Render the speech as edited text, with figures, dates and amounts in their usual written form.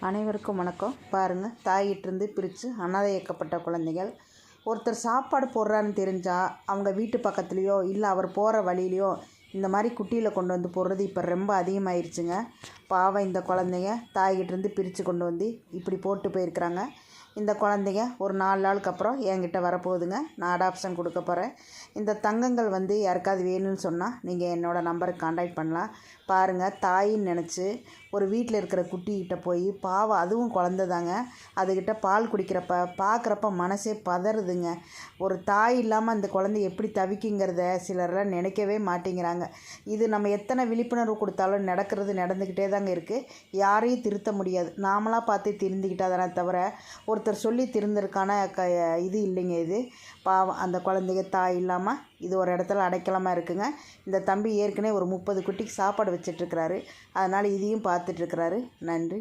அனைவருக்கும் வணக்கம். பாருங்கள், தாயிட்டிருந்து பிரித்து அனாதையாக்கப்பட்ட குழந்தைகள். ஒருத்தர் சாப்பாடு போடுறான்னு தெரிஞ்சால் அவங்க வீட்டு பக்கத்துலேயோ இல்லை அவர் போகிற வழியிலையோ இந்த மாதிரி குட்டியில் கொண்டு வந்து போடுறது இப்போ ரொம்ப அதிகமாகிருச்சுங்க. பாவம், இந்த குழந்தைங்க தாய்கிட்டேருந்து பிரித்து கொண்டு வந்து இப்படி போட்டு போயிருக்கிறாங்க. இந்த குழந்தைங்க ஒரு 4 நாளுக்கு அப்புறம் என்கிட்ட வரப்போகுதுங்க. நான் அடாப்ஷன் கொடுக்க போகிறேன். இந்த தங்கங்கள் வந்து யாருக்காவது வேணும்னு சொன்னால் நீங்கள் என்னோடய நம்பருக்கு கான்டாக்ட் பண்ணலாம். பாருங்கள், தாயின்னு நினச்சி ஒரு வீட்டில் இருக்கிற குட்டிக்கிட்ட போய் பாவம், அதுவும் குழந்த தாங்க, அதுக்கிட்ட பால் குடிக்கிறப்ப பார்க்குறப்ப மனசே பதறுதுங்க. ஒரு தாய் இல்லாமல் அந்த குழந்தை எப்படி தவிக்குங்கிறத சிலர்லாம் நினைக்கவே மாட்டேங்கிறாங்க. இது நம்ம எத்தனை விழிப்புணர்வு கொடுத்தாலும் நடந்துக்கிட்டே தாங்க இருக்குது. யாரையும் திருத்த முடியாது. நாமளாக பார்த்து திருந்திக்கிட்டாதானே தவிர ஒருத்தர் சொல்லி திருந்தருக்கான இது இல்லைங்க. இது பாவம், அந்த குழந்தைங்க தாய் இல்லாமல் இது ஒரு இடத்துல அடைக்கலமாக இருக்குங்க. இந்த தம்பி ஏற்கனவே ஒரு 30 குட்டிக்கு சாப்பாடு வச்சிட்ருக்கிறாரு. அதனால் இதையும் பார்த்துட்ருக்கிறாரு. நன்றி.